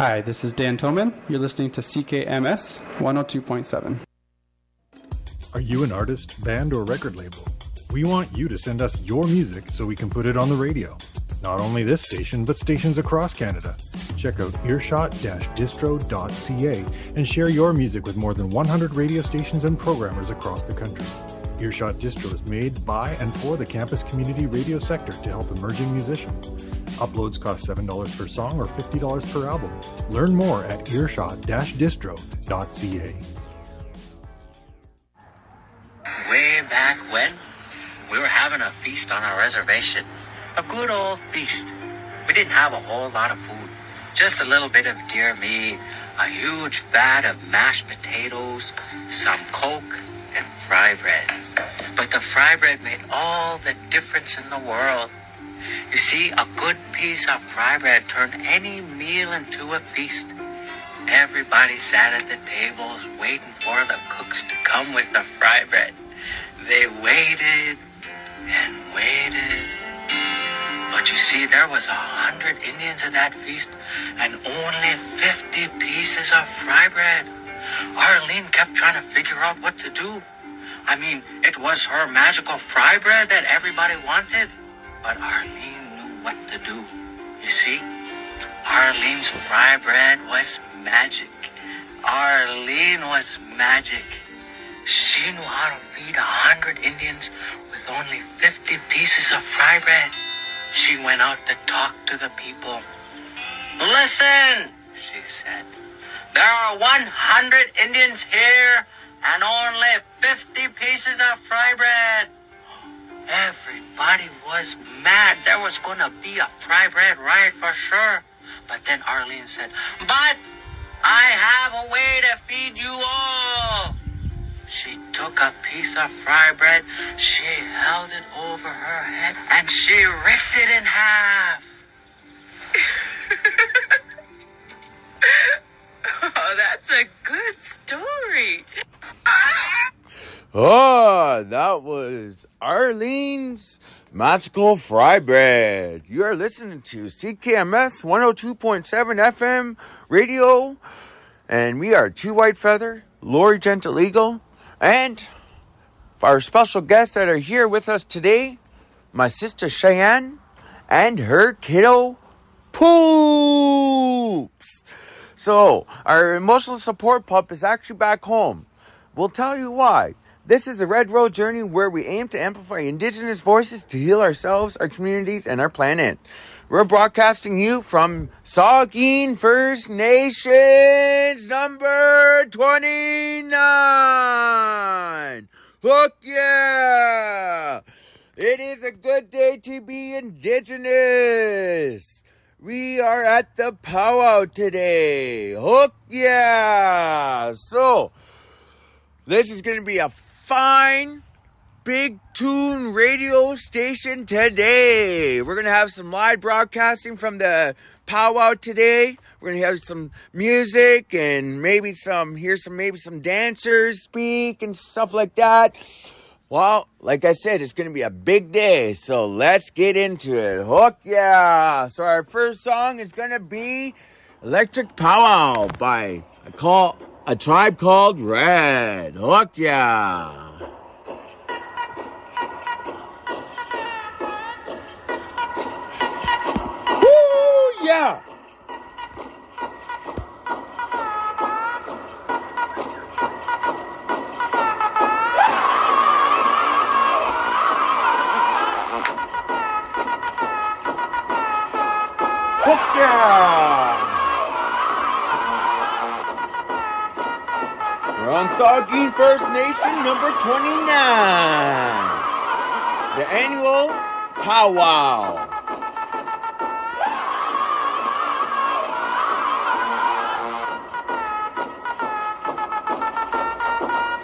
Hi, this is Dan Tillman. You're listening to CKMS 102.7. Are you an artist, band, or record label? We want you to send us your music so we can put it on the radio. Not only this station, but stations across Canada. Check out earshot-distro.ca and share your music with more than 100 radio stations and programmers across the country. Earshot Distro is made by and for the campus community radio sector to help emerging musicians. Uploads cost $7 per song or $50 per album. Learn more at earshot-distro.ca. Way back when, we were having a feast on our reservation. A good old feast. We didn't have a whole lot of food. Just a little bit of deer meat, a huge vat of mashed potatoes, some Coke, and fry bread. But the fry bread made all the difference in the world. You see, a good piece of fry bread turned any meal into a feast. Everybody sat at the tables waiting for the cooks to come with the fry bread. They waited and waited. But you see, there was 100 Indians at that feast and only 50 pieces of fry bread. Arlene kept trying to figure out what to do. I mean, it was her magical fry bread that everybody wanted. But Arlene knew what to do. You see, Arlene's fry bread was magic. Arlene was magic. She knew how to feed 100 Indians with only 50 pieces of fry bread. She went out to talk to the people. Listen, she said. There are 100 Indians here and only 50 pieces of fry bread. Everybody was mad. There was going to be a fry bread riot for sure. But then Arlene said, but I have a way to feed you all. She took a piece of fry bread, she held it over her head, and she ripped it in half. Oh, that's a good story. Oh, that was Arlene's Magical Fry Bread. You are listening to CKMS 102.7 FM radio, and we are Two White Feather, Lori Gentle Eagle, and for our special guests that are here with us today, my sister Cheyenne and her kiddo Poops. So, our emotional support pup is actually back home. We'll tell you why. This is the Red Road Journey where we aim to amplify Indigenous voices to heal ourselves, our communities, and our planet. We're broadcasting you from Saugeen First Nations number 29. Look, yeah! It is a good day to be Indigenous. We are at the Pow Wow today. Look, yeah! So, this is going to be a fine, big tune radio station today. We're going to have some live broadcasting from the Pow Wow today. We're going to have some music and maybe some dancers speak and stuff like that. Well, like I said, it's going to be a big day, so let's get into it. Hook yeah! So our first song is going to be Electric Pow Wow by A Tribe Called Red. Hook yeah! Woo yeah! Hook yeah! We're on Saugeen First Nation number 29. The annual Pow Wow.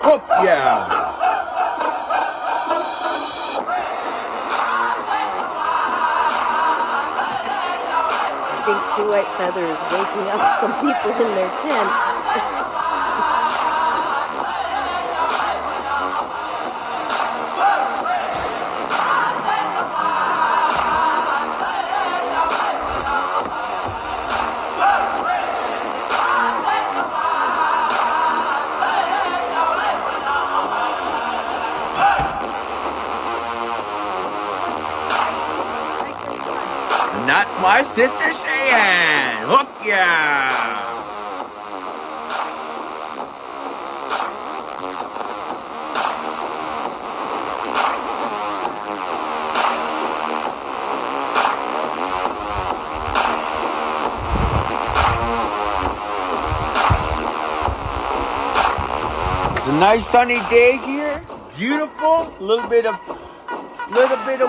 Hook yeah! I think Two White Feather is waking up some people in their tents. my sister Cheyenne. Hook ya! It's a nice sunny day here. Beautiful. A little bit of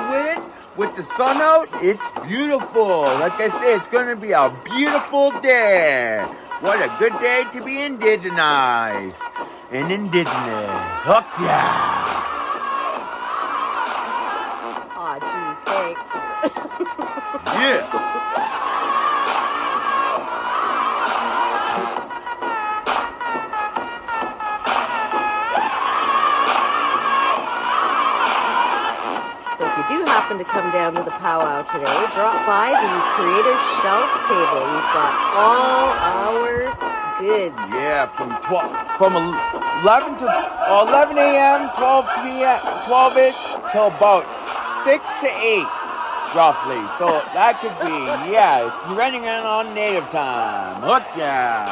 wind with the sun out. It's beautiful. Like I say, it's going to be a beautiful day. What a good day to be indigenized and indigenous. Hook yeah. Aw, gee, thanks. Yeah. Do happen to come down to the powwow today, drop by the Creator Shelf Table. We've got all our goods. Yeah, from 11 a.m., 12 p.m., 12-ish till about 6 to 8, roughly. So that could be, yeah, it's running on native time. Hook yeah.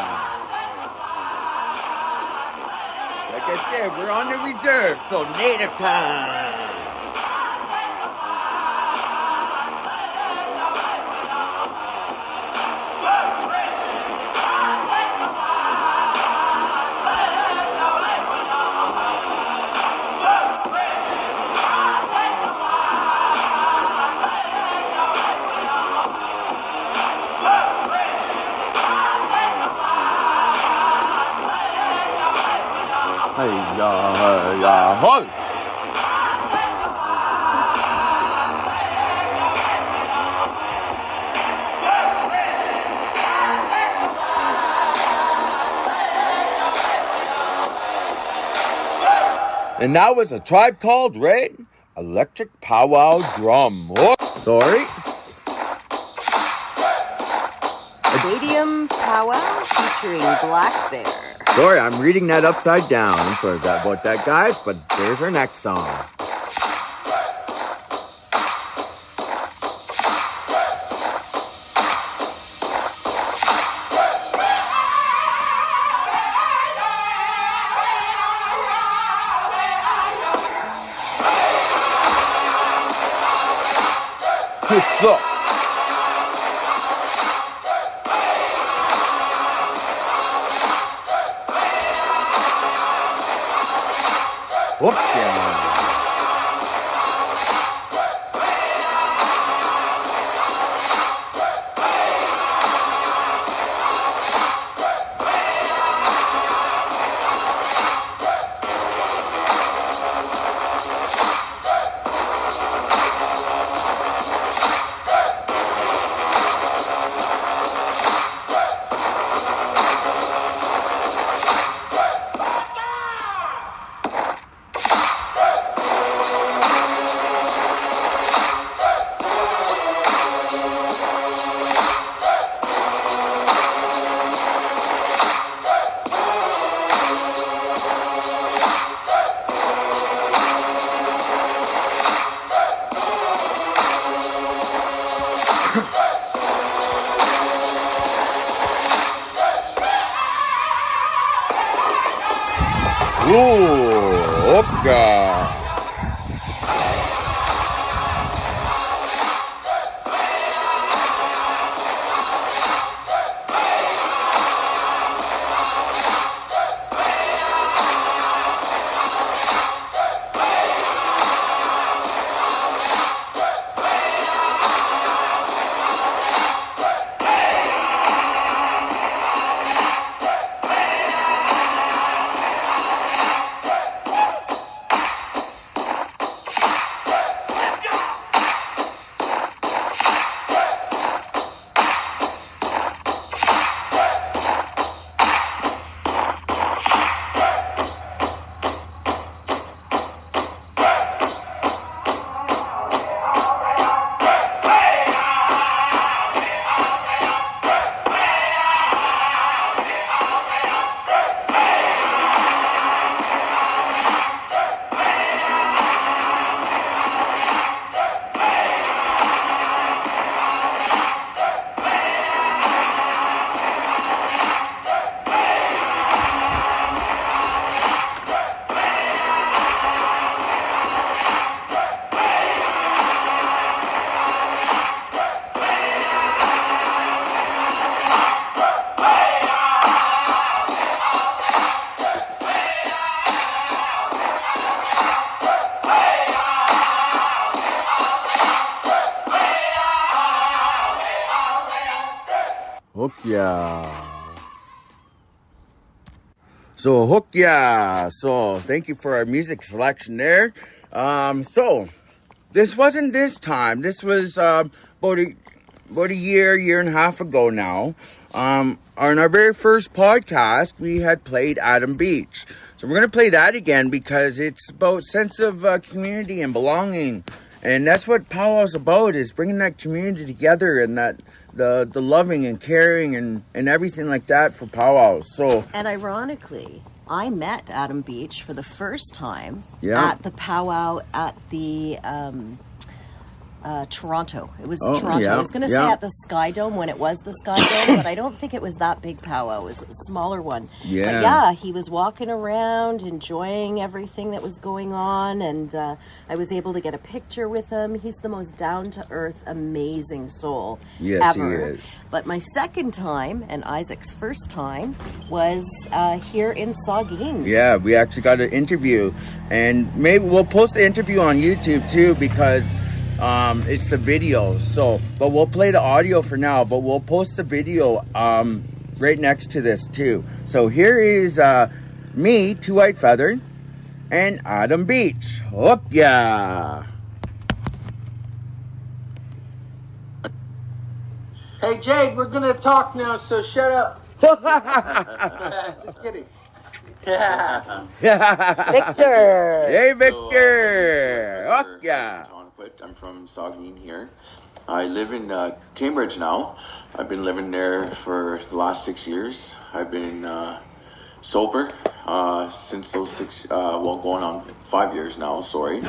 Like I said, we're on the reserve, so native time. And that was a Tribe Called Red electric powwow drum. Oh, sorry. Stadium powwow featuring Black Bear. Sorry, I'm reading that upside down. I'm sorry about that, guys, but there's our next song. Fist up. Whoop down. Ooh, okay. Hook ya. So, hook ya. So, thank you for our music selection there. So, this wasn't this time. This was about a year and a half ago now. On our very first podcast, we had played Adam Beach. So we're going to play that again because it's about sense of community and belonging. And that's what Pow Wow's about, is bringing that community together and that the loving and caring and everything like that for Pow Wow. So, and ironically, I met Adam Beach for the first time Yeah. at the Pow Wow at the Toronto. It was Toronto. yeah, I was going to say at the Sky Dome when it was the Sky Dome, but I don't think it was that big Pow Wow. It was a smaller one. Yeah. But yeah, he was walking around enjoying everything that was going on, and I was able to get a picture with him. He's the most down-to-earth, amazing soul Yes, ever. he is. But my second time, and Isaac's first time, was here in Saugeen. yeah, we actually got an interview. And maybe we'll post the interview on YouTube too, because it's the video. So, but we'll play the audio for now, but we'll post the video right next to this too. So here is me, Two White Feather, and Adam Beach. Hook ya. Hey Jade, we're gonna talk now, so shut up. Just kidding. Victor! Hey Victor. Hook ya. I'm from Saugeen here. I live in Cambridge now. I've been living there for the last 6 years. I've been sober since those going on 5 years now, sorry,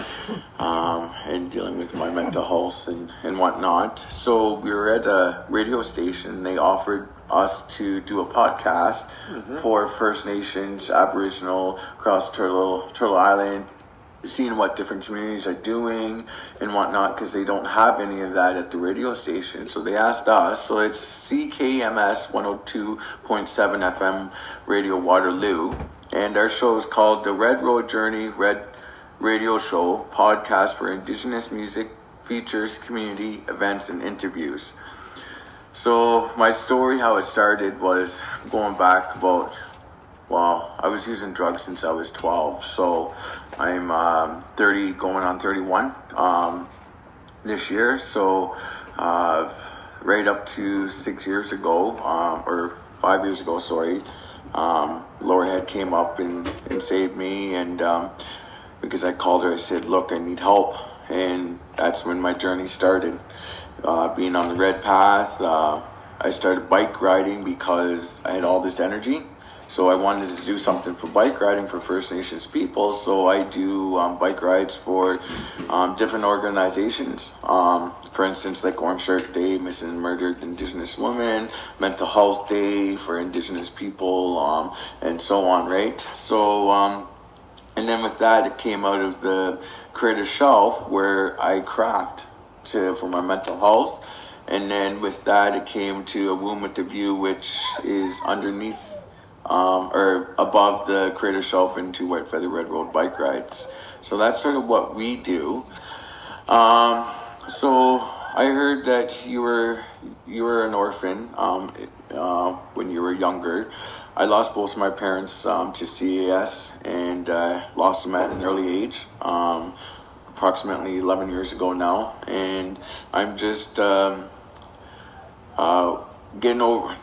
and dealing with my mental health and whatnot. So we were at a radio station. They offered us to do a podcast for First Nations, Aboriginal, across Turtle Island, seeing what different communities are doing and whatnot, because they don't have any of that at the radio station. So they asked us. So it's CKMS 102.7 FM Radio Waterloo, and our show is called the Red Road Journey Red Radio Show Podcast for Indigenous Music, Features, Community Events, and Interviews. So my story, how it started, was going back about, well, I was using drugs since I was 12, so I'm 30, going on 31 this year. So right up to 6 years ago, or 5 years ago, sorry, Laura had came up and saved me, and because I called her, I said, look, I need help, and that's when my journey started. Being on the red path, I started bike riding because I had all this energy. So I wanted to do something for bike riding for First Nations people. So I do bike rides for different organizations. For instance, like Orange Shirt Day, Missing and Murdered Indigenous Women, Mental Health Day for Indigenous people, and so on, right? So, and then with that, it came out of the Creator Shelf, where I craft for my mental health. And then with that, it came to A Womb with a View, which is underneath or above the Creator Shelf into White Feather Red Road bike rides. So that's sort of what we do. So I heard that you were an orphan when you were younger. I lost both of my parents to CAS, and lost them at an early age, approximately 11 years ago now. And I'm just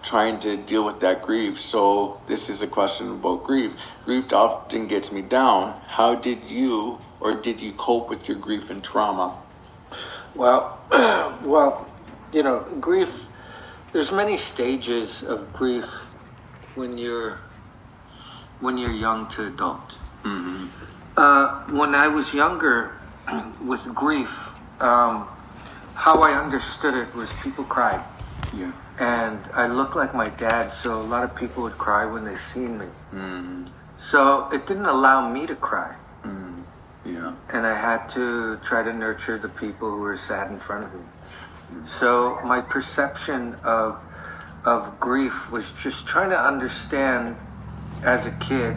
trying to deal with that grief. So this is a question about grief. Grief often gets me down. How did you cope with your grief and trauma? Well, grief, there's many stages of grief when you're young to adult. Mm-hmm. When I was younger with grief, how I understood it was people cried. Yeah. And I looked like my dad, so a lot of people would cry when they seen me. Mm. So it didn't allow me to cry. Mm. Yeah. And I had to try to nurture the people who were sad in front of me. So my perception of grief was just trying to understand as a kid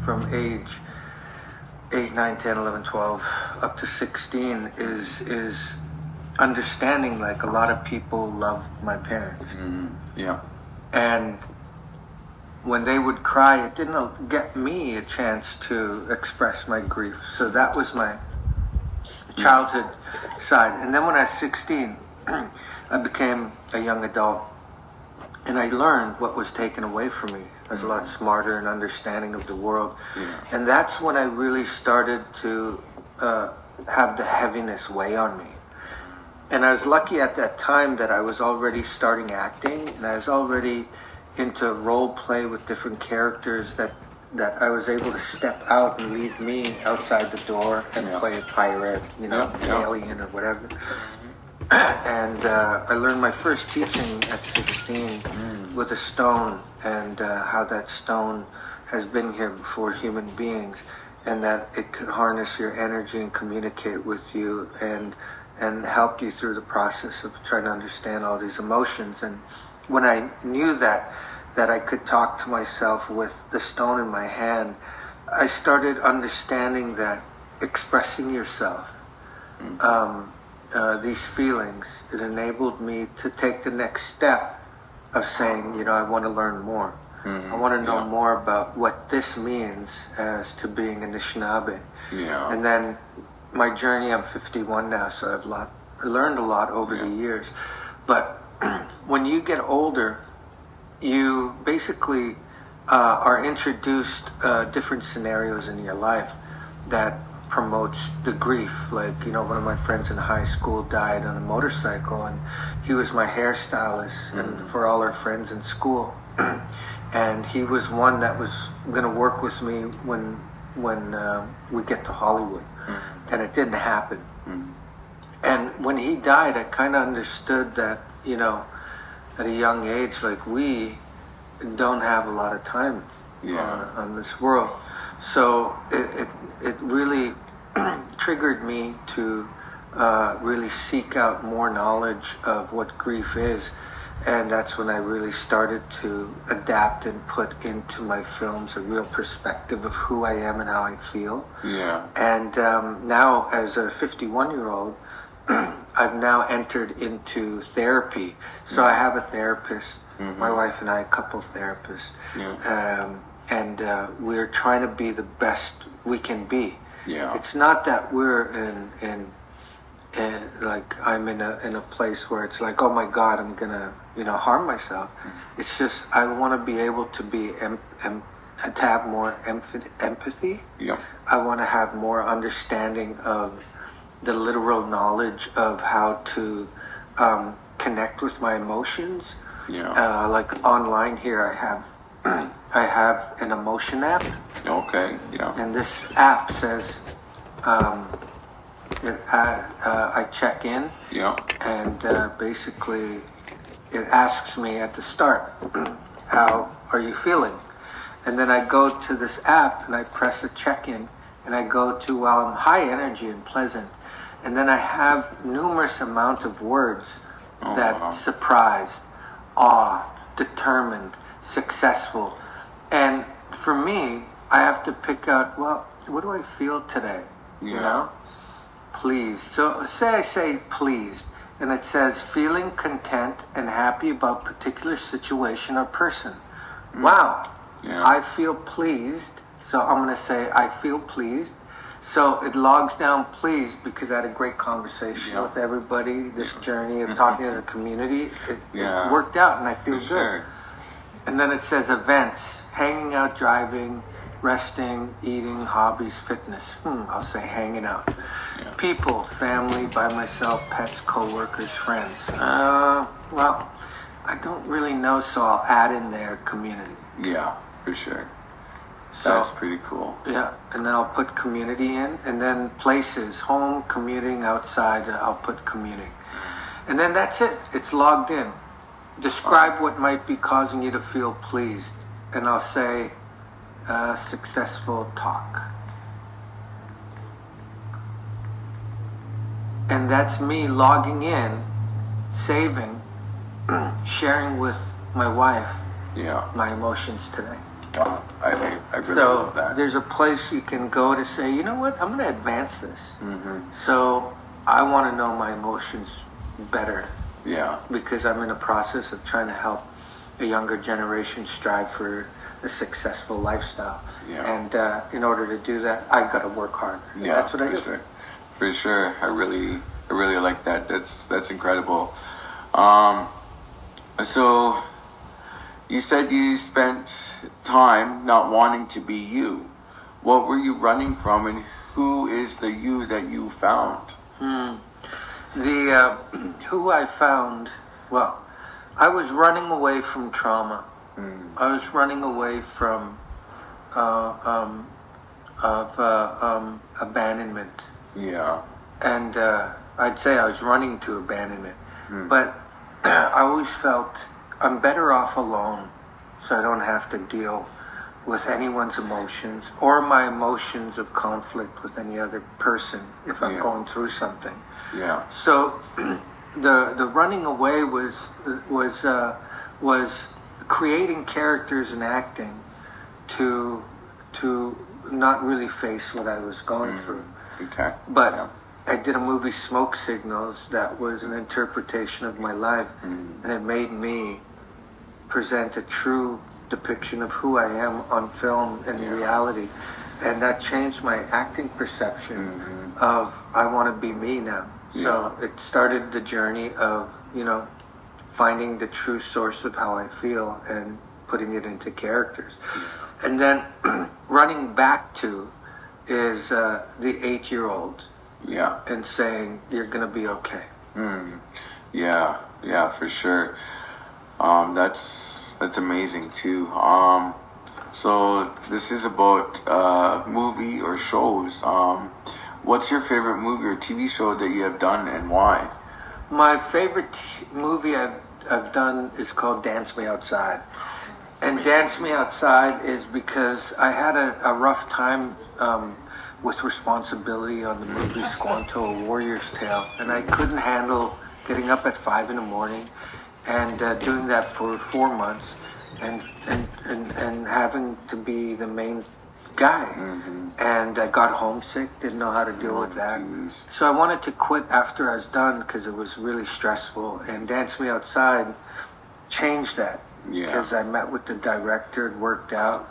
from age 8, 9, 10, 11, 12, up to 16 is understanding like a lot of people love my parents. Yeah. And when they would cry, it didn't get me a chance to express my grief. So that was my childhood side. And then when I was 16, I became a young adult. And I learned what was taken away from me. I was a lot smarter and understanding of the world. And that's when I really started to have the heaviness weigh on me. And I was lucky at that time that I was already starting acting, and I was already into role play with different characters that I was able to step out and leave me outside the door and play a pirate, alien or whatever. And I learned my first teaching at 16 with a stone, and how that stone has been here before human beings, and that it can harness your energy and communicate with you and help you through the process of trying to understand all these emotions. And when I knew that I could talk to myself with the stone in my hand, I started understanding that expressing yourself, these feelings, it enabled me to take the next step of saying, I want to learn more. I want to know more about what this means as to being Anishinaabe. And then my journey, I'm 51 now, so I learned a lot over the years. But when you get older, you basically are introduced different scenarios in your life that promotes the grief. Like, one of my friends in high school died on a motorcycle, and he was my hairstylist and for all our friends in school. And he was one that was going to work with me when we get to Hollywood. And it didn't happen. And when he died, I kind of understood that, at a young age, like, we don't have a lot of time on this world. So it really triggered me to really seek out more knowledge of what grief is. And that's when I really started to adapt and put into my films a real perspective of who I am and how I feel. And now, as a 51-year-old, I've now entered into therapy. So I have a therapist, my wife and I, a couple therapists. And we're trying to be the best we can be. It's not that we're in like, I'm in a place where it's like, oh my God, I'm gonna harm myself. It's just, I want to be able to be to have more empathy. I want to have more understanding of the literal knowledge of how to connect with my emotions. Like online here, I have an emotion app. And this app says, I check in, and basically it asks me at the start, how are you feeling? And then I go to this app and I press a check-in, and I go to, while I'm high energy and pleasant, and then I have numerous amount of words that surprised, awe, determined, successful. And for me, I have to pick out, well, what do I feel today? Pleased. So say I say pleased, and it says feeling content and happy about particular situation or person. Wow. I feel pleased. So I'm going to say I feel pleased. So it logs down pleased because I had a great conversation with everybody. This journey of talking to the community, it worked out, and I feel good. And then it says events, hanging out, driving, resting, eating, hobbies, fitness. I'll say hanging out. People, family, by myself, pets, co-workers, friends. Well, I don't really know, so I'll add in there community. For sure. So, that's pretty cool. And then I'll put community in, and then places, home, commuting, outside, I'll put commuting. And then that's it. It's logged in. Describe what might be causing you to feel pleased. And I'll say, successful talk. And that's me logging in, saving, sharing with my wife my emotions today. I really love that. There's a place you can go to say, you know what, I'm going to advance this. So I want to know my emotions better. Because I'm in a process of trying to help a younger generation strive for a successful lifestyle. Yeah. And in order to do that, I got to work hard. And Yeah, that's what I do. Sure. For sure. I really like that. That's incredible. So you said you spent time not wanting to be you. What were you running from, and who is the you that you found? The who I found, well, I was running away from trauma. I was running away from abandonment. Yeah. And I'd say I was running to abandonment. But I always felt I'm better off alone, so I don't have to deal with anyone's emotions or my emotions of conflict with any other person if I'm going through something. Yeah. So the running away was creating characters and acting to not really face what I was going through. Okay. But I did a movie, Smoke Signals, that was an interpretation of my life, and it made me present a true depiction of who I am on film and reality, and that changed my acting perception of I want to be me now. So it started the journey of, finding the true source of how I feel and putting it into characters. And then running back to is the 8-year-old. Yeah. And saying, you're going to be okay. Yeah, for sure. That's amazing too. So this is about movie or shows. What's your favorite movie or TV show that you have done, and why? My favorite movie I've done is called Dance Me Outside. And Dance Me Outside is because I had a rough time with responsibility on the movie Squanto, A Warrior's Tale, and I couldn't handle getting up at 5 in the morning and doing that for 4 months and having to be the main guy. And I got homesick, didn't know how to deal with that. So I wanted to quit after I was done because it was really stressful, and Dance Me Outside changed that. Because I met with the director, it worked out.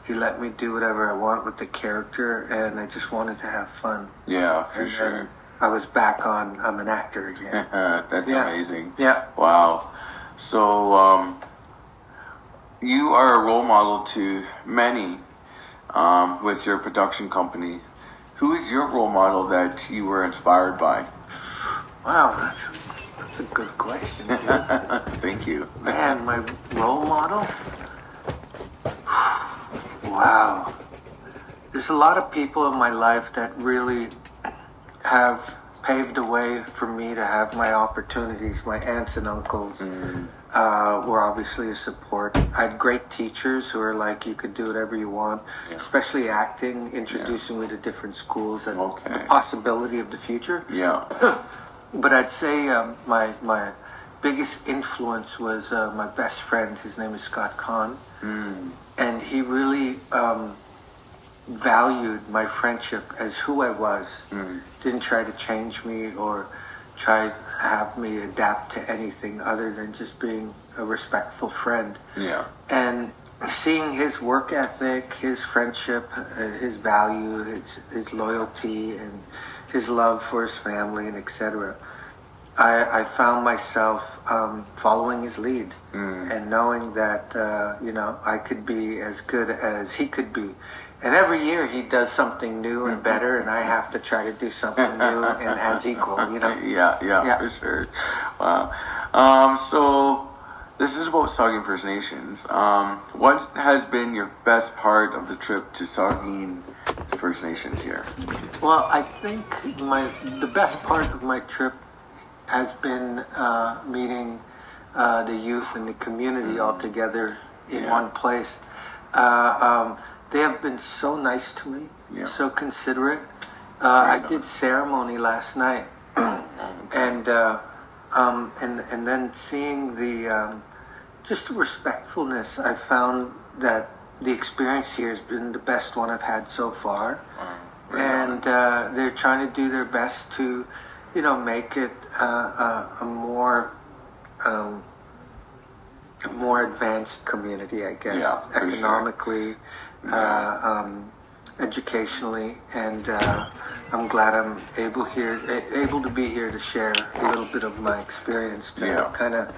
He let me do whatever I want with the character, and I just wanted to have fun. Yeah, for sure. I was back on, I'm an actor again. That's amazing. Yeah. Wow. So, you are a role model to many with your production company. Who is your role model that you were inspired by? Wow, that's a good question, dude. Thank you. Man, my role model? Wow. There's a lot of people in my life that really have paved the way for me to have my opportunities. My aunts and uncles were obviously a support. I had great teachers who were like, you could do whatever you want, especially acting, introducing me to different schools and the possibility of the future. Yeah. But I'd say my biggest influence was my best friend. His name is Scott Kahn. And he really valued my friendship as who I was. Didn't try to change me or try to have me adapt to anything other than just being a respectful friend. Yeah. And seeing his work ethic, his friendship, his value, his loyalty, and his love for his family, and etc., I found myself following his lead and knowing that, I could be as good as he could be. And every year he does something new and better, and I have to try to do something new and as equal, Yeah, for sure. Wow. So this is about Saugeen First Nations. What has been your best part of the trip to Saugeen First Nations here? Well, I think the best part of my trip has been meeting the youth and the community all together in one place. They have been so nice to me, so considerate. I did ceremony last night, and then seeing the just the respectfulness. I found that the experience here has been the best one I've had so far, and they're trying to do their best to, make it a more more advanced community, I guess, Yeah, for sure. economically, educationally, and I'm glad I'm able to be here to share a little bit of my experience to kind of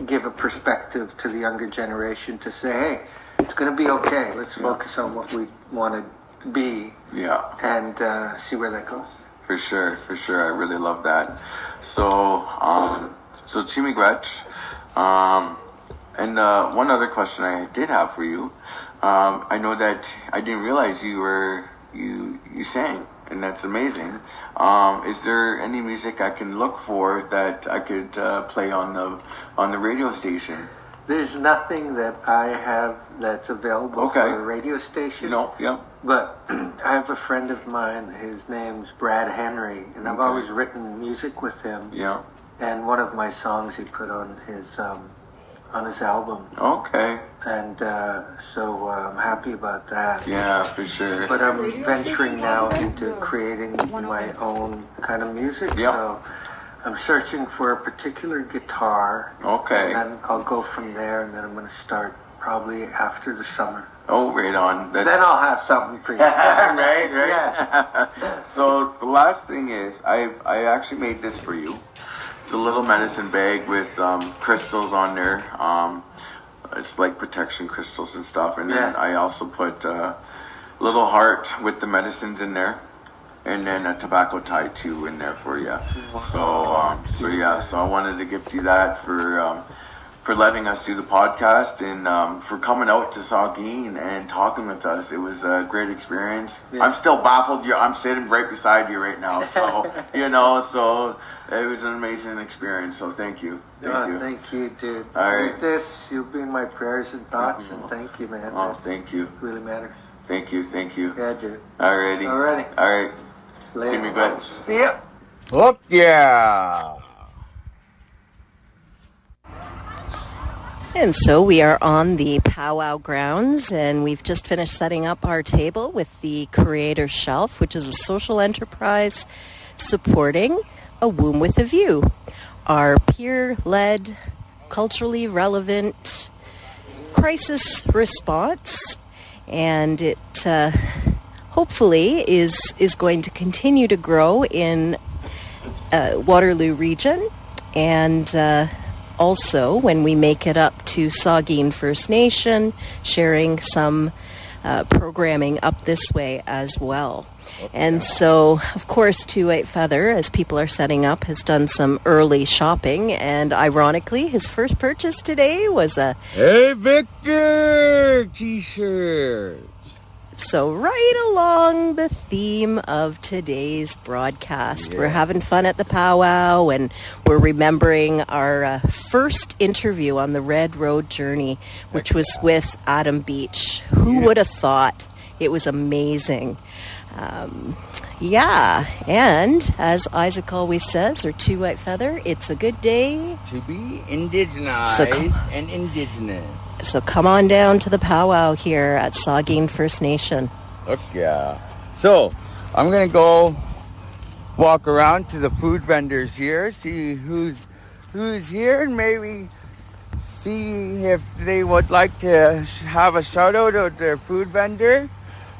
give a perspective to the younger generation to say, hey, it's going to be okay. Let's focus on what we want to be, and see where that goes. For sure. I really love that. So, so Chimigwech, and one other question I did have for you. I know that I didn't realize you sang, and that's amazing. Is there any music I can look for that I could play on the radio station? There's nothing that I have that's available for a radio station. But I have a friend of mine, his name's Brad Henry, and I've always written music with him. Yeah. And one of my songs he put on his album. Okay. And so I'm happy about that. Yeah, for sure. But I'm venturing now into creating my own kind of music. Yeah. So I'm searching for a particular guitar. Okay. And then I'll go from there, and then I'm going to start probably after the summer. Oh, right on. Then I'll have something for you. right. Yeah. So the last thing is, I actually made this for you. It's a little medicine bag with crystals on there. It's like protection crystals and stuff. And then I also put a little heart with the medicines in there. And then a tobacco tie too in there for you. So I wanted to gift you that for letting us do the podcast and for coming out to Saugeen and talking with us. It was a great experience. Yeah. I'm still baffled. I'm sitting right beside you right now. So, so it was an amazing experience. So thank you. Thank you, dude. All right. With this, you'll be in my prayers and thoughts, and thank you, man. Thank you. Really matters. Thank you. Yeah, dude. Alrighty. All right. Later. Give me good. See ya. Hook yeah. And so we are on the Pow Wow grounds, and we've just finished setting up our table with the Creator Shelf, which is a social enterprise supporting A Womb with a View, our peer-led, culturally relevant crisis response. And it hopefully is going to continue to grow in Waterloo region, and also when we make it up to Saugeen First Nation, sharing some programming up this way as well. And so, of course, Two White Feather, as people are setting up, has done some early shopping, and ironically, his first purchase today was a Hey Victor t-shirt. So right along the theme of today's broadcast, we're having fun at the Pow Wow, and we're remembering our first interview on the Red Road Journey, which was with Adam Beach. Who would have thought? It was amazing. And as Isaac always says, or Two White Feather, it's a good day to be indigenized and indigenous. So come on down to the Pow Wow here at Saugeen First Nation. Look, yeah. So I'm going to go walk around to the food vendors here, see who's here, and maybe see if they would like to have a shout out of their food vendor.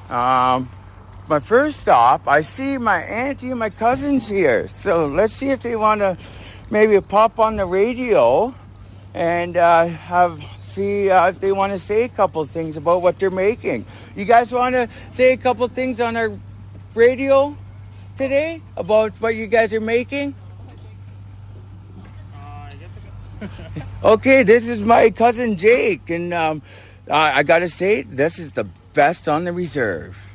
My first stop, I see my auntie and my cousins here. So let's see if they want to maybe pop on the radio and see if they want to say a couple things about what they're making. You guys want to say a couple things on our radio today about what you guys are making? Okay, this is my cousin Jake, and I gotta say, this is the best on the reserve.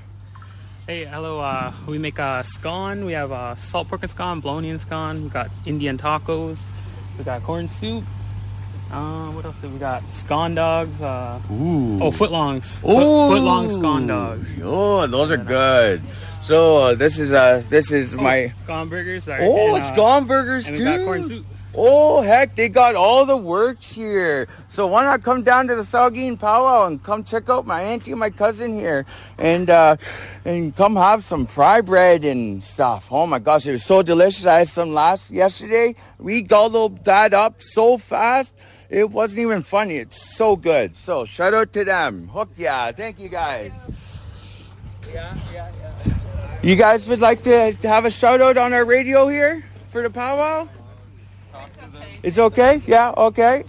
Hey, hello. We make scone. We have salt pork and scone, bologna and scone. We got Indian tacos. We got corn soup. What else do we got? Scone dogs. Footlongs. Footlong scone dogs. Oh, those are good. So this is my scone burgers. Scone burgers and too. We got corn soup. Oh heck, they got all the works here. So why not come down to the Saugeen Pow Wow and come check out my auntie and my cousin here, and come have some fry bread and stuff. Oh my gosh, it was so delicious. I had some yesterday. We gobbled that up so fast. It wasn't even funny. It's so good. So shout out to them. Hook yeah. Thank you guys. Yeah. You guys would like to have a shout out on our radio here for the powwow? It's okay? Yeah, okay.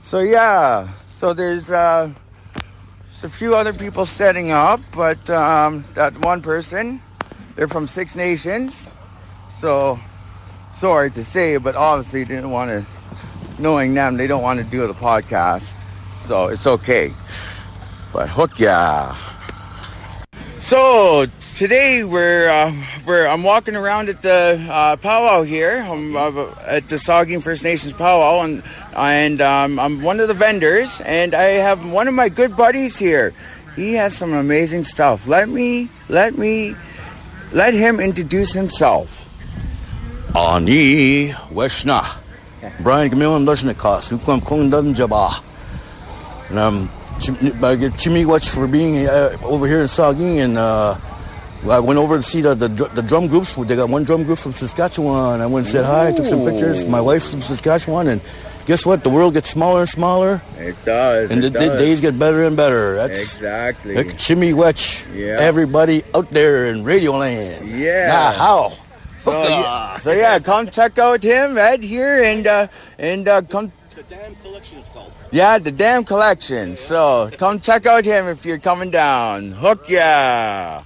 So yeah. So there's a few other people setting up, but that one person, they're from Six Nations. So sorry to say, but obviously didn't want to, knowing them, they don't want to do the podcast. So it's okay. But hook yeah. So today I'm walking around at the powwow here. I'm at the Saugeen First Nations powwow, and I'm one of the vendors, and I have one of my good buddies here. He has some amazing stuff. Let him introduce himself. Ani Weshna, Brian Camillon Lushnikas, who come Kong Dun Jabba. And I get Jimmy Watch for being over here in Saugeen, and I went over to see the drum groups. They got one drum group from Saskatchewan. I went and said hi, took some pictures. My wife's from Saskatchewan, and guess what? The world gets smaller and smaller. It does. And the days get better and better. That's exactly. Like Jimmy Watch, everybody out there in Radio Land. Yeah. Now how? So yeah, come check out him, Ed, here, and come. The Dam Collection is called. Yeah, the Dam Collection. So come check out him if you're coming down. Hook yeah.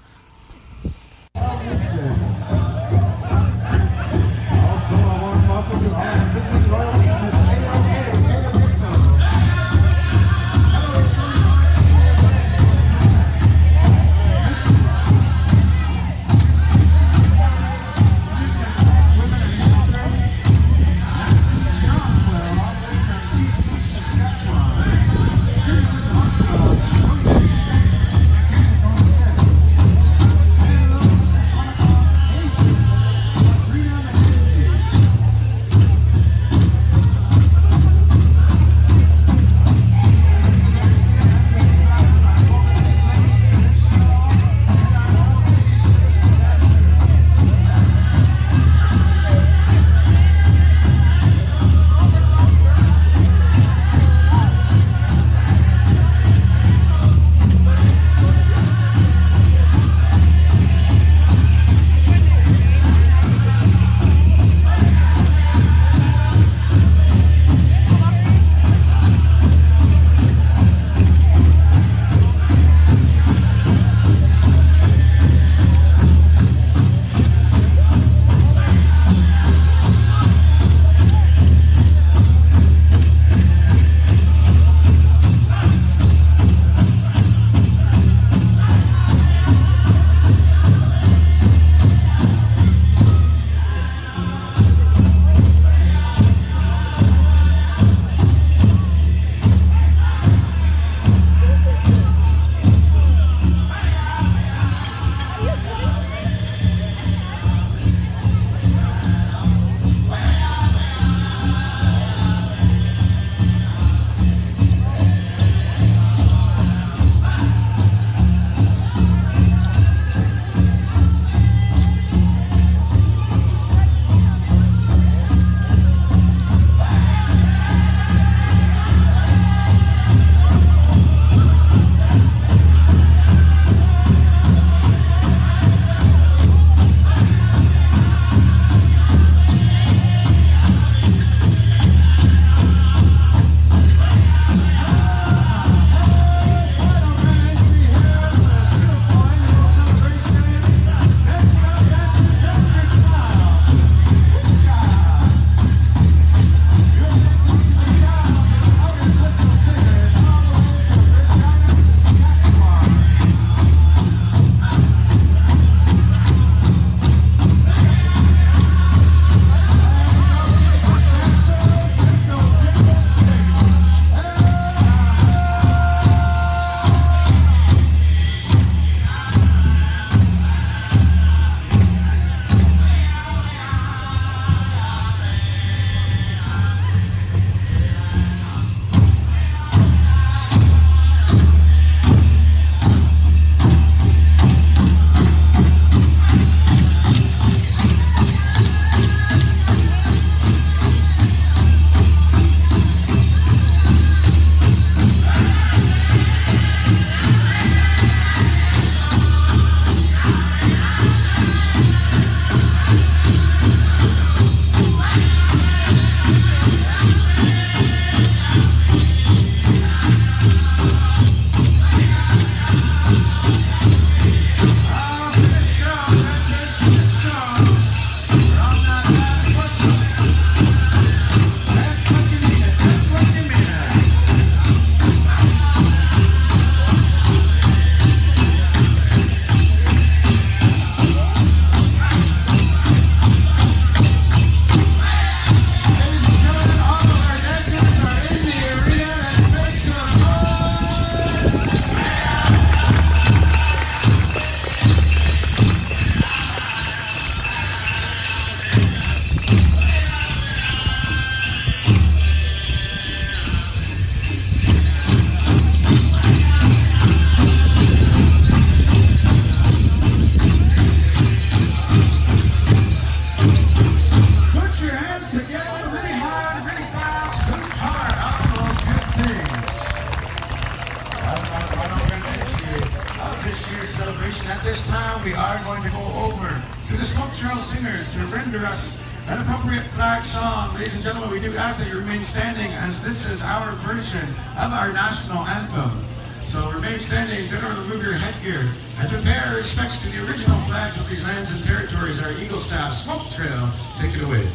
now we are going to go over to the Smoke Trail Singers to render us an appropriate flag song. Ladies and gentlemen, we do ask that you remain standing as this is our version of our national anthem. So remain standing, generally remove your headgear, as we pay our respects to the original flags of these lands and territories, our Eagle Staff, Smoke Trail, take it away.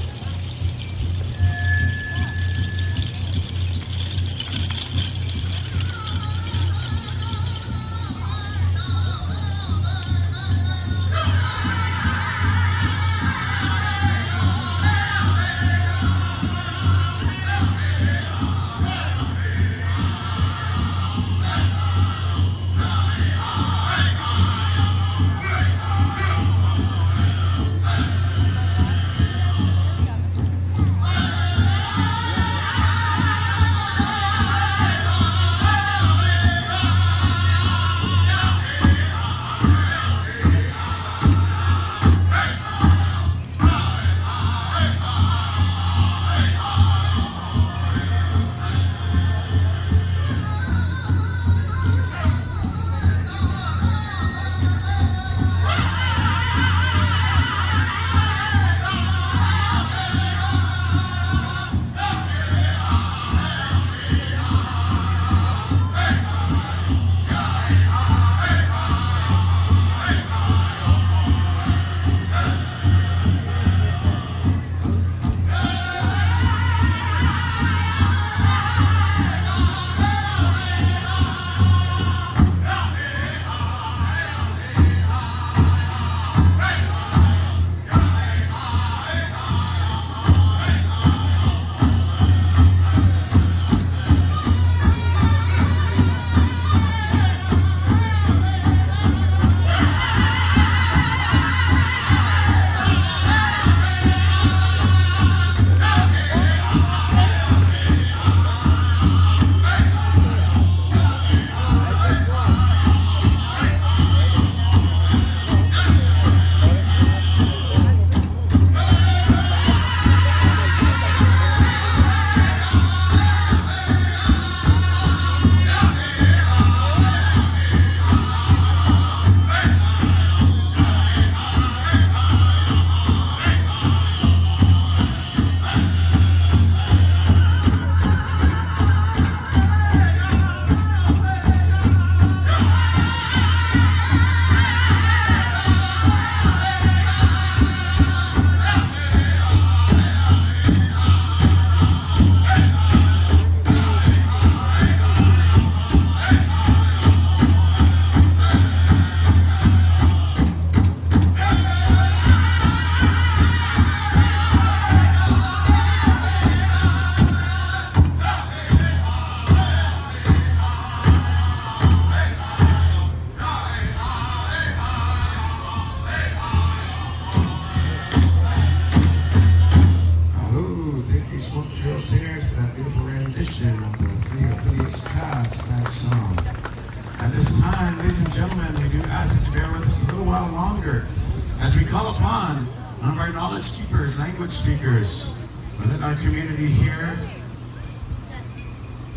Speakers within our community here,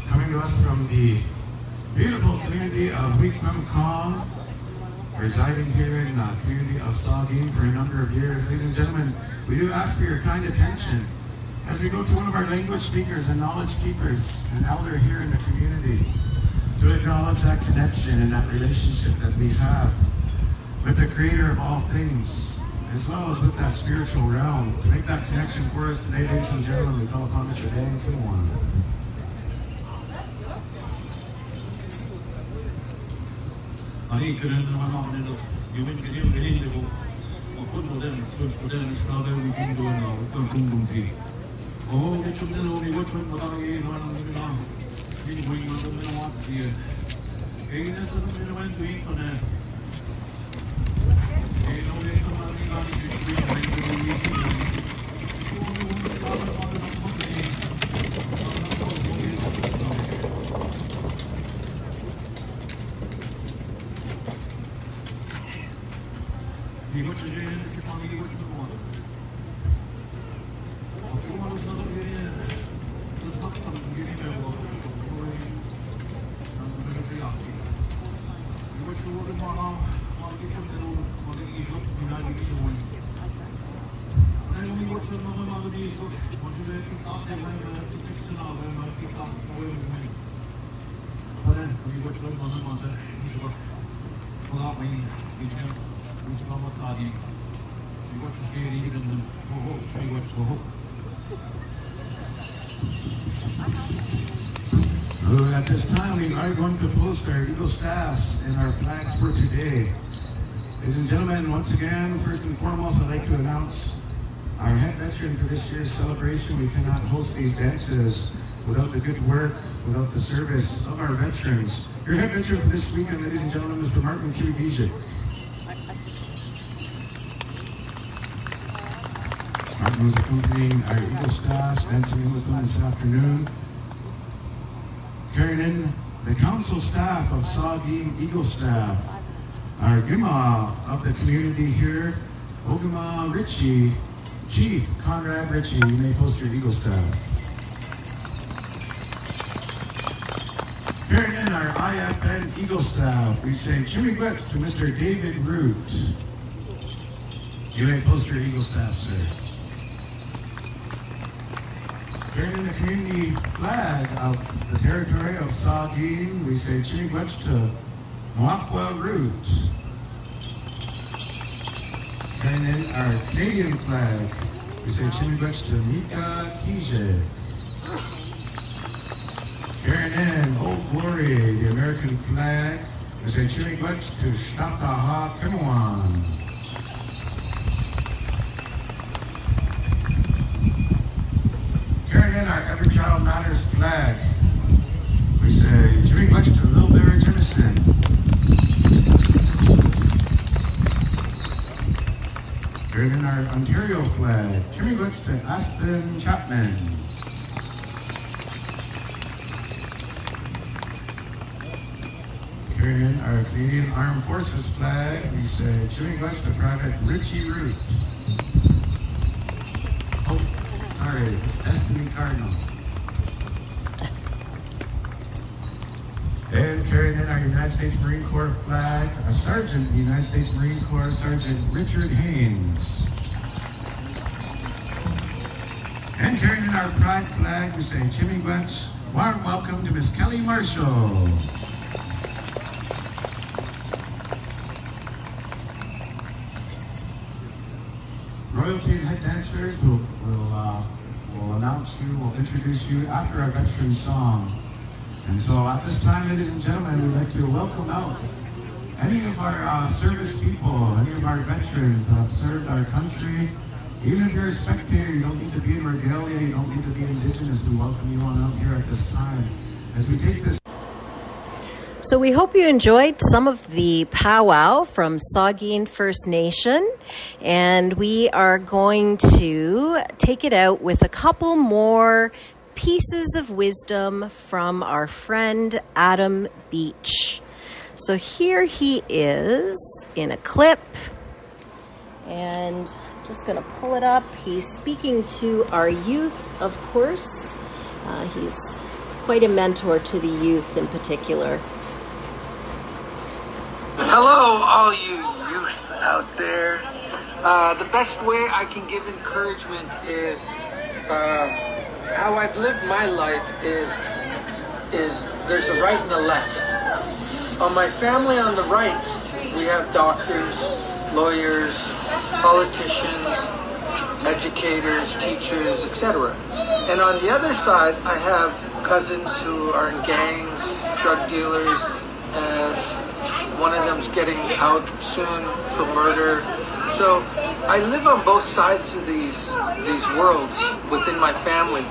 coming to us from the beautiful community of Weequahic, residing here in the community of Saugeen for a number of years. Ladies and gentlemen, we do ask for your kind attention as we go to one of our language speakers and knowledge keepers, an elder here in the community, to acknowledge that connection and that relationship that we have with the Creator of all things, as well as with that spiritual realm. To make that connection for us today, ladies and gentlemen, we call upon Mr. Dan Kimwan. At this time, we are going to post our Eagle staffs and our flags for today. Ladies and gentlemen, once again, first and foremost, I'd like to announce our head veteran for this year's celebration. We cannot host these dances without the good work, without the service of our veterans. Your head veteran for this weekend, ladies and gentlemen, Mr. Martin Kirigijik. Martin was accompanying our Eagle staffs, dancing in with them this afternoon. Carrying in the council staff of Saugeen Eagle staff, our Gima of the community here, Ogima Ritchie, Chief Conrad Ritchie, you may post your Eagle staff. Carrying in our IFN Eagle staff, we say Chimigwet to Mr. David Root. You may post your Eagle staff, sir. Carrying in the community flag of the territory of Saugeen, we say Chimigwet to Mwakwa Root. Carrying in our Canadian flag, we say Chimigwet to Mika Kije. Carrying in Old Glory, the American flag, we say Chimigwet to Shtakaha Kinuan. Carrying in our Every Child Matters flag, we say Chimigwet to Little Bear Jemison. Carrying in our Ontario flag, Chimigwet to Aspen Chapman. Carrying in our Canadian Armed Forces flag, we say Chimigwet to Private Richie Root. Oh, sorry, it's Destiny Cardinal. And carrying in our United States Marine Corps flag, a Sergeant, United States Marine Corps Sergeant Richard Haynes. And carrying in our pride flag, we say Chimigwet, warm welcome to Miss Kelly Marshall. Royalty and head dancers will announce you, will introduce you after our veteran song. And so at this time, ladies and gentlemen, we'd like to welcome out any of our service people, any of our veterans that have served our country. Even if you're a spectator, you don't need to be in regalia, you don't need to be Indigenous, to welcome you on out here at this time. As we take this. So we hope you enjoyed some of the powwow from Saugeen First Nation, and we are going to take it out with a couple more pieces of wisdom from our friend Adam Beach. So here he is in a clip, and I'm just going to pull it up. He's speaking to our youth, of course. He's quite a mentor to the youth in particular. Hello, all you youth out there. The best way I can give encouragement is how I've lived my life is there's a right and a left. On my family on the right, we have doctors, lawyers, politicians, educators, teachers, etc. And on the other side, I have cousins who are in gangs, drug dealers, and one of them's getting out soon for murder. So I live on both sides of these worlds within my family.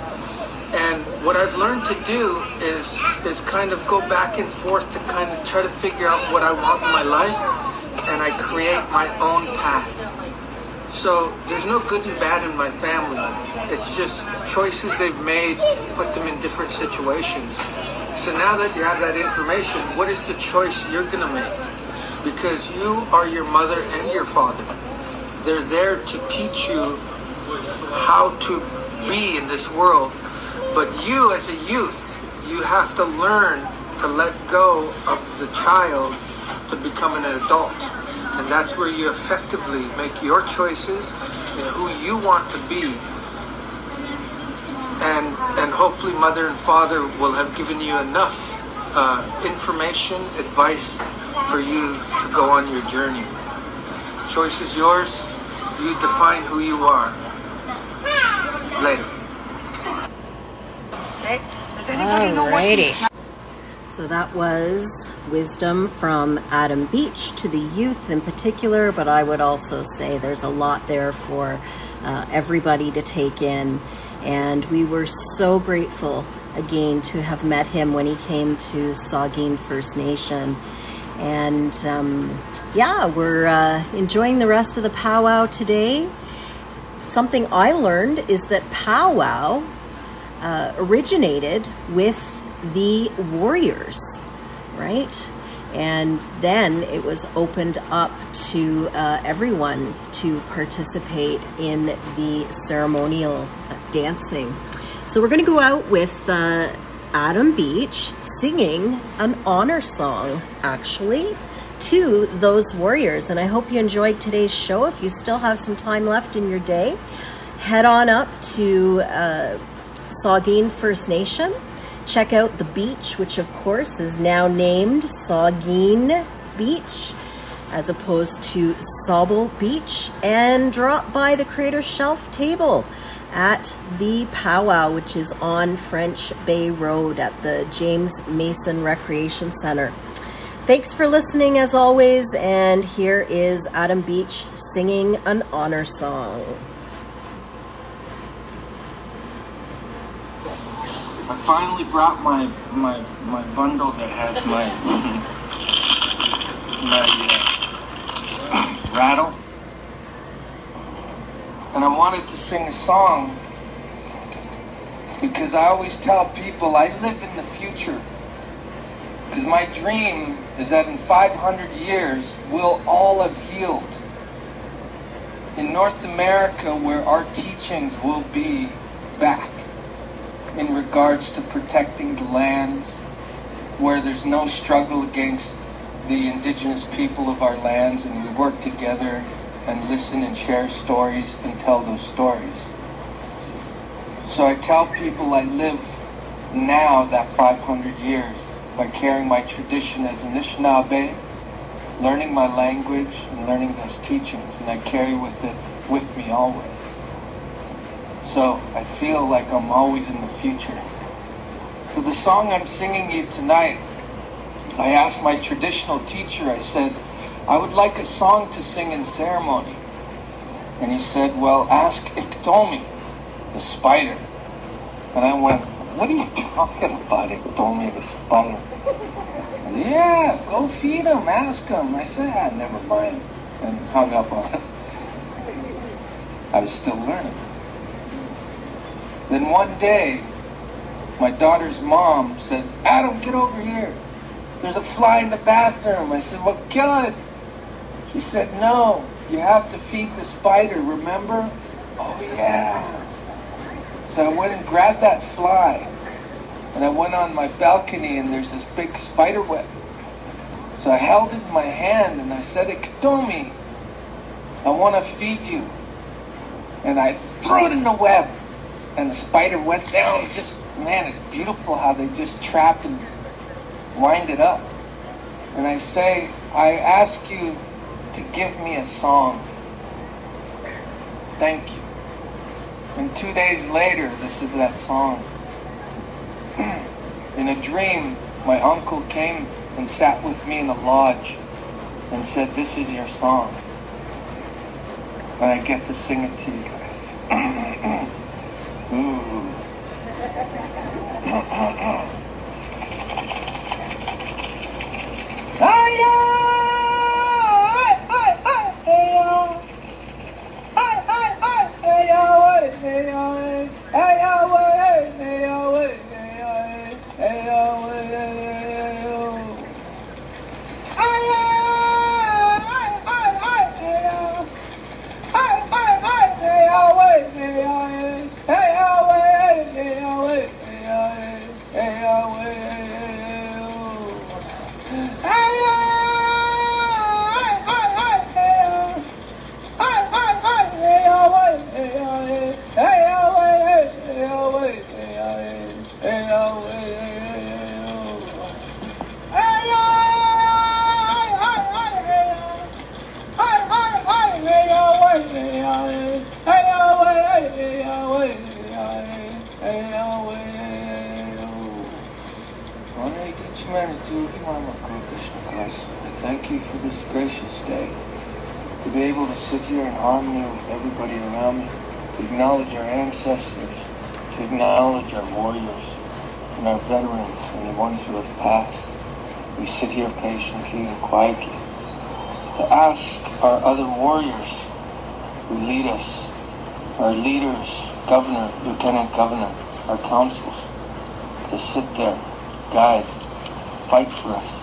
And what I've learned to do is kind of go back and forth to kind of try to figure out what I want in my life, and I create my own path. So there's no good and bad in my family. It's just choices they've made, put them in different situations. So now that you have that information, what is the choice you're going to make? Because you are your mother and your father. They're there to teach you how to be in this world. But you as a youth, you have to learn to let go of the child to become an adult. And that's where you effectively make your choices and who you want to be. And hopefully Mother and Father will have given you enough information, advice for you to go on your journey. Choice is yours. You define who you are. Later. Does anybody know what Alrighty. So that was wisdom from Adam Beach to the youth in particular, but I would also say there's a lot there for everybody to take in. And we were so grateful again to have met him when he came to Saugeen First Nation. And yeah, we're enjoying the rest of the powwow today. Something I learned is that powwow originated with the warriors, right? And then it was opened up to everyone to participate in the ceremonial dancing. So we're going to go out with Adam Beach singing an honor song, actually, to those warriors. And I hope you enjoyed today's show. If you still have some time left in your day, head on up to Saugeen First Nation. Check out the beach, which of course is now named Saugeen Beach as opposed to Sauble Beach, and drop by the Creator Shelf table at the powwow, which is on French Bay Road at the James Mason Recreation Center. Thanks for listening as always, and here is Adam Beach singing an honor song. I finally brought my bundle that has my rattle, and I wanted to sing a song because I always tell people I live in the future, because my dream is that in 500 years we'll all have healed. In North America, where our teachings will be back in regards to protecting the lands, where there's no struggle against the indigenous people of our lands, and we work together and listen and share stories and tell those stories. So I tell people I live now that 500 years by carrying my tradition as Anishinaabe, learning my language and learning those teachings, and I carry with me always. So I feel like I'm always in the future. So the song I'm singing you tonight, I asked my traditional teacher, I said, I would like a song to sing in ceremony. And he said, well, ask Iktomi, the spider. And I went, what are you talking about, Iktomi, the spider? And, yeah, go feed him, ask him. I said, never mind. And hung up on it. I was still learning. Then one day, my daughter's mom said, Adam, get over here. There's a fly in the bathroom. I said, well, kill it. She said, no, you have to feed the spider, remember? Oh, yeah. So I went and grabbed that fly, and I went on my balcony, and there's this big spider web. So I held it in my hand, and I said, Iktomi, I want to feed you. And I threw it in the web. And the spider went down. Just, man, it's beautiful how they just trap and wind it up. And I say, I ask you to give me a song. Thank you. And 2 days later, this is that song. In a dream, my uncle came and sat with me in the lodge and said, this is your song. And I get to sing it to you guys. Ooh. Hey, I thank you for this gracious day, to be able to sit here in harmony with everybody around me, to acknowledge our ancestors, to acknowledge our warriors and our veterans and the ones who have passed. We sit here patiently and quietly to ask our other warriors who lead us, our leaders, governor, lieutenant governor, our councils, to sit there, guide, fight for us.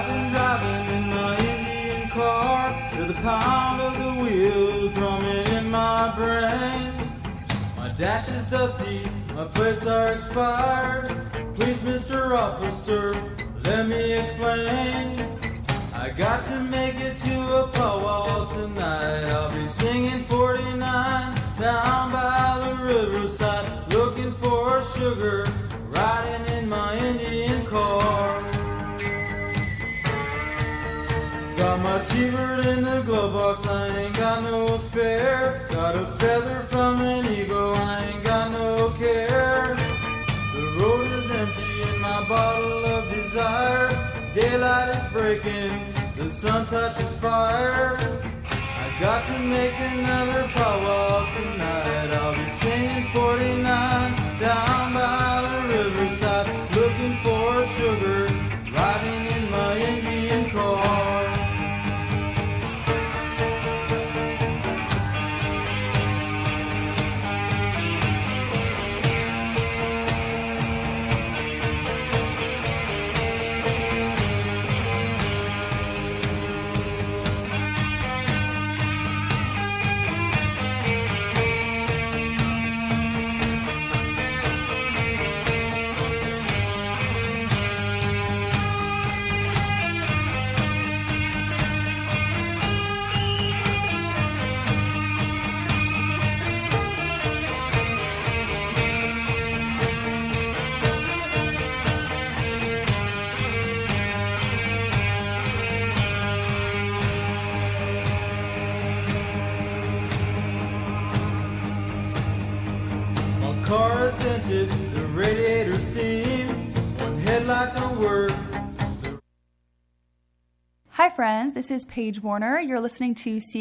been driving in my Indian car with the pound of the wheels drumming in my brain. My dash is dusty, my plates are expired. Please, Mr. Officer, let me explain. I got to make it to a powwow tonight. I'll be singing 49 down by the riverside, looking for sugar, riding in my Indian car. Got my T-bird in the glove box, I ain't got no spare. Got a feather from an eagle, I ain't got no care. The road is empty in my bottle of desire. Daylight is breaking, the sun touches fire. I got to make another powwow tonight. I'll be singing 49 down by the riverside, looking for sugar, riding in my Indian car. Car is dented, the radiator steams, one headlight don't work. Hi friends, this is Paige Warner. You're listening to